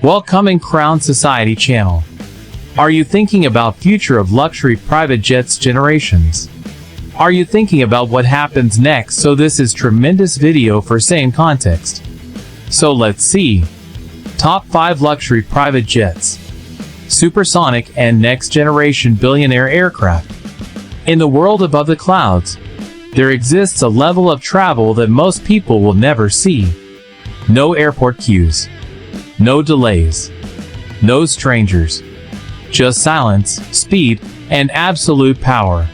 Welcoming Crown Society channel. Are you thinking about future of luxury private jets generations? Are you thinking about what happens next? So this is tremendous video for same context. So let's see. Top 5 luxury private jets. Supersonic and next generation billionaire aircraft. In the world above the clouds, there exists a level of travel that most people will never see. No airport queues. No delays. No strangers. Just silence, speed, and absolute power.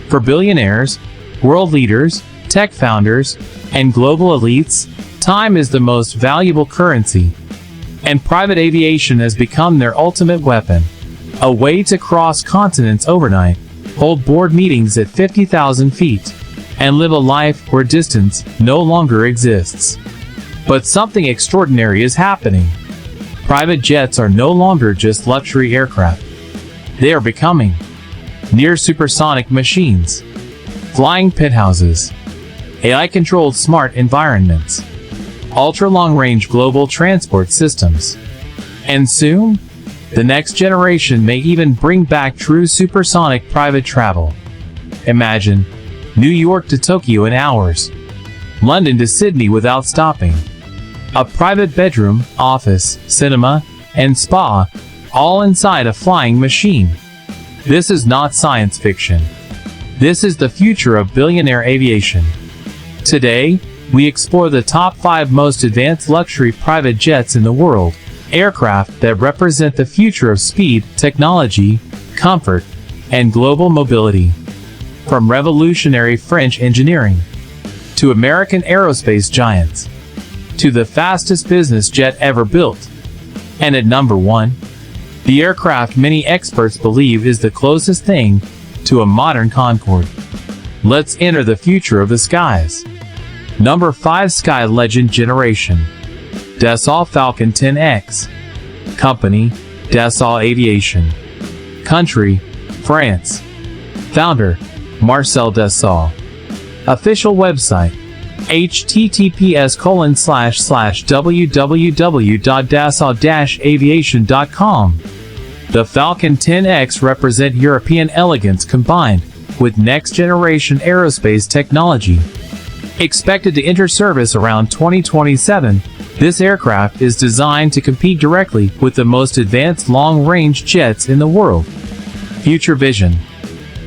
For billionaires, world leaders, tech founders, and global elites, time is the most valuable currency. And private aviation has become their ultimate weapon. A way to cross continents overnight, hold board meetings at 50,000 feet, and live a life where distance no longer exists. But something extraordinary is happening. Private jets are no longer just luxury aircraft. They are becoming near-supersonic machines, flying penthouses, AI-controlled smart environments, ultra-long-range global transport systems. And soon, the next generation may even bring back true supersonic private travel. Imagine New York to Tokyo in hours, London to Sydney without stopping. A private bedroom, office, cinema, and spa, all inside a flying machine. This is not science fiction. This is the future of billionaire aviation. Today, we explore the top 5 most advanced luxury private jets in the world, aircraft that represent the future of speed, technology, comfort, and global mobility. From revolutionary French engineering, to American aerospace giants, to the fastest business jet ever built. And at number 1, the aircraft many experts believe is the closest thing to a modern Concorde. Let's enter the future of the skies. Number 5, Sky Legend Generation. Dassault Falcon 10X. Company, Dassault Aviation. Country, France. Founder, Marcel Dassault. Official website, https://www.dassault-aviation.com. The Falcon 10X represent European elegance combined with next-generation aerospace technology. Expected to enter service around 2027, this aircraft is designed to compete directly with the most advanced long-range jets in the world. Future vision.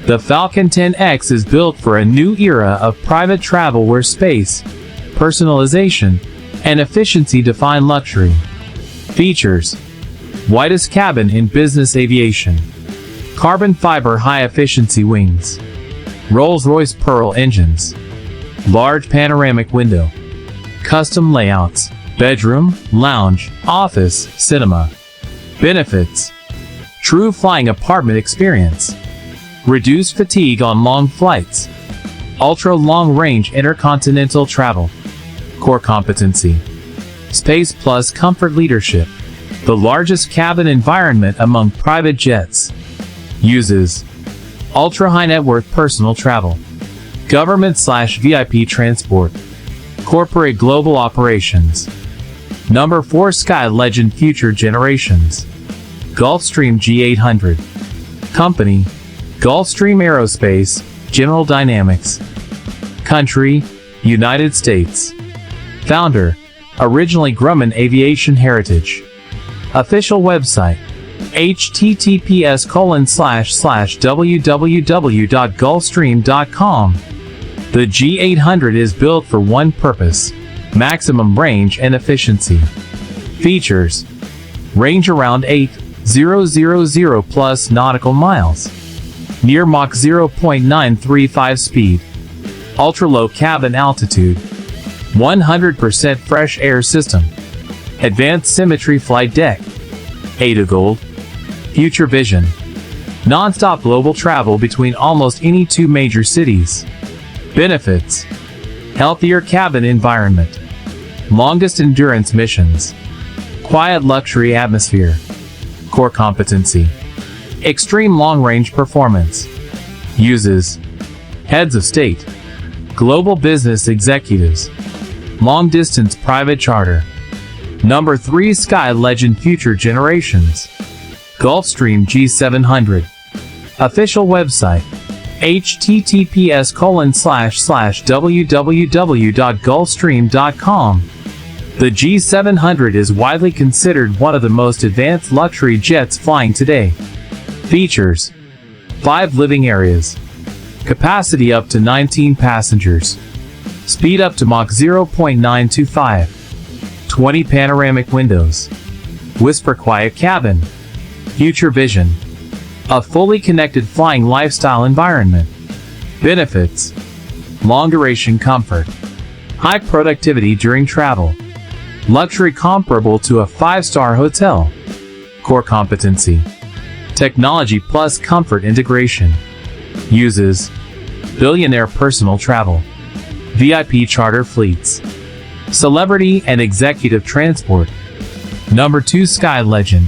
The Falcon 10X is built for a new era of private travel where space, personalization, and efficiency define luxury. Features. Widest cabin in business aviation. Carbon fiber high-efficiency wings. Rolls-Royce Pearl engines. Large panoramic window. Custom layouts. Bedroom, lounge, office, cinema. Benefits. True flying apartment experience. Reduced fatigue on long flights. Ultra-long-range intercontinental travel. Core competency. Space plus comfort leadership. The largest cabin environment among private jets. Uses. Ultra-high net worth personal travel. Government/VIP transport. Corporate global operations. Number 4, Sky Legend Future Generations. Gulfstream G800. Company, Gulfstream Aerospace, General Dynamics. Country, United States. Founder, originally Grumman Aviation Heritage. Official website, https://www.gulfstream.com. The G800 is built for one purpose: maximum range and efficiency. Features. Range around 8,000 plus nautical miles. Near Mach 0.935 speed. Ultra-low cabin altitude. 100% fresh air system. Advanced symmetry flight deck. Gold. Future vision. Non-stop global travel between almost any 2 major cities. Benefits. Healthier cabin environment. Longest endurance missions. Quiet luxury atmosphere. Core competency. Extreme long-range performance. Uses. Heads of state. Global business executives. Long-distance private charter. Number 3. Sky Legend Future Generations. Gulfstream G700. Official website: https://www.gulfstream.com. The G700 is widely considered one of the most advanced luxury jets flying today. Features: 5 living areas. Capacity up to 19 passengers. Speed up to Mach 0.925. 20 panoramic windows. Whisper quiet cabin. Future vision. A fully connected flying lifestyle environment. Benefits: long duration comfort. High productivity during travel. Luxury comparable to a 5-star hotel. Core competency: technology plus comfort integration. Uses: Billionaire personal travel. VIP charter fleets. Celebrity and executive transport. Number 2. Sky Legend.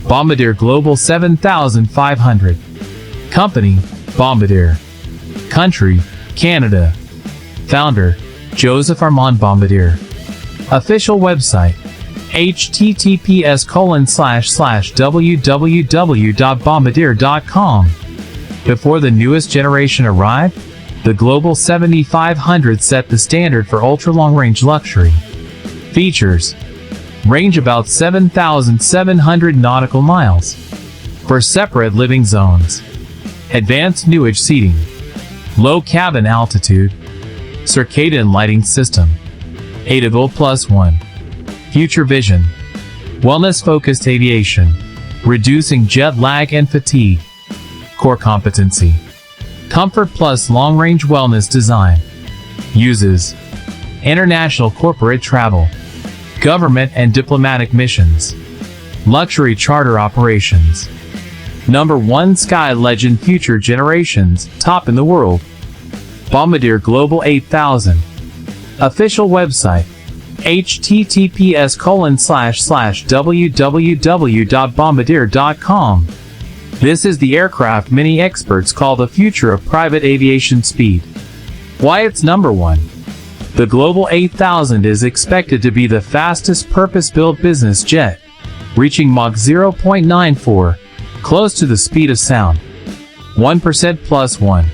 Bombardier Global 7500. Company: Bombardier. Country: Canada. Founder: Joseph Armand Bombardier. Official website: https://www.bombardier.com. Before the newest generation arrived, the Global 7500 set the standard for ultra-long-range luxury. Features: range about 7,700 nautical miles. For separate living zones. Advanced newage seating. Low cabin altitude. Circadian lighting system. Aidable +1. Future vision. Wellness-focused aviation. Reducing jet lag and fatigue. Core competency: comfort plus long-range wellness design. Uses: international corporate travel. Government and diplomatic missions. Luxury charter operations. Number 1. Sky Legend Future Generations, top in the world. Bombardier Global 8000. Official website: https://www.bombardier.com. This is the aircraft many experts call the future of private aviation speed. Why it's number 1? The Global 8000 is expected to be the fastest purpose-built business jet, reaching Mach 0.94, close to the speed of sound. 1% +1.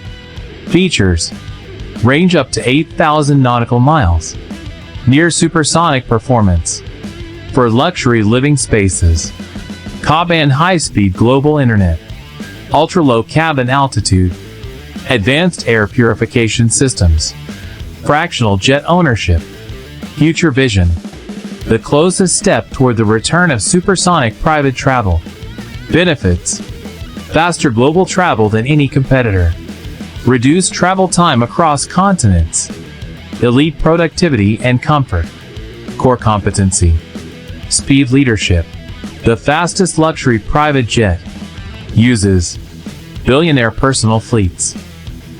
Features: range up to 8,000 nautical miles. Near-supersonic performance. For luxury living spaces. Ka-band high-speed global internet. Ultra-low cabin altitude. Advanced air purification systems. Fractional jet ownership. Future vision. The closest step toward the return of supersonic private travel. Benefits: faster global travel than any competitor. Reduced travel time across continents. Elite productivity and comfort. Core competency: speed leadership. The fastest luxury private jet. Uses: Billionaire personal fleets.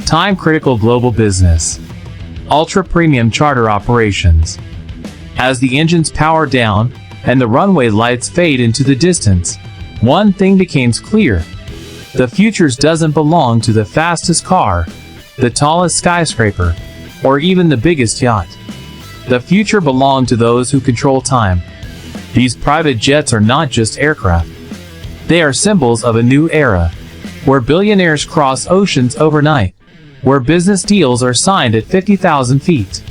Time-critical global business. Ultra-premium charter operations. As the engines power down and the runway lights fade into the distance, one thing becomes clear. The future doesn't belong to the fastest car, the tallest skyscraper, or even the biggest yacht. The future belongs to those who control time. These private jets are not just aircraft. They are symbols of a new era, where billionaires cross oceans overnight, where business deals are signed at 50,000 feet,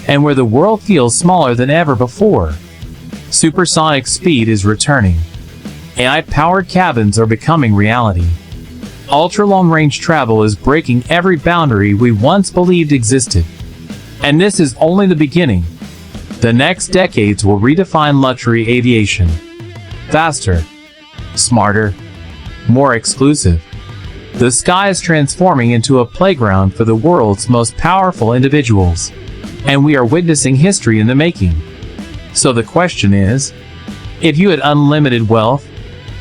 and where the world feels smaller than ever before. Supersonic speed is returning. AI-powered cabins are becoming reality. Ultra-long-range travel is breaking every boundary we once believed existed. And this is only the beginning. The next decades will redefine luxury aviation. Faster, smarter, more exclusive. The sky is transforming into a playground for the world's most powerful individuals. And we are witnessing history in the making. So the question is, if you had unlimited wealth,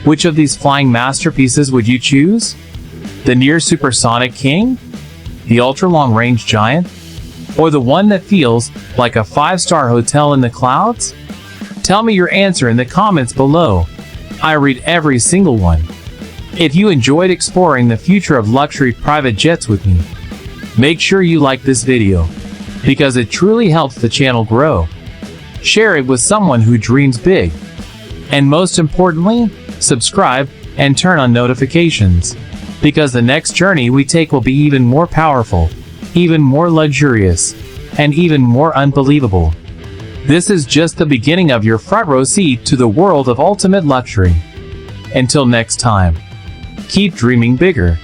which of these flying masterpieces would you choose? The near-supersonic king? The ultra-long-range giant? Or the one that feels like a 5-star hotel in the clouds? Tell me your answer in the comments below. I read every single one. If you enjoyed exploring the future of luxury private jets with me, make sure you like this video, because it truly helps the channel grow. share it with someone who dreams big. And most importantly, subscribe and turn on notifications. Because the next journey we take will be even more powerful, even more luxurious, and even more unbelievable. This is just the beginning of your front row seat to the world of ultimate luxury. Until next time, keep dreaming bigger.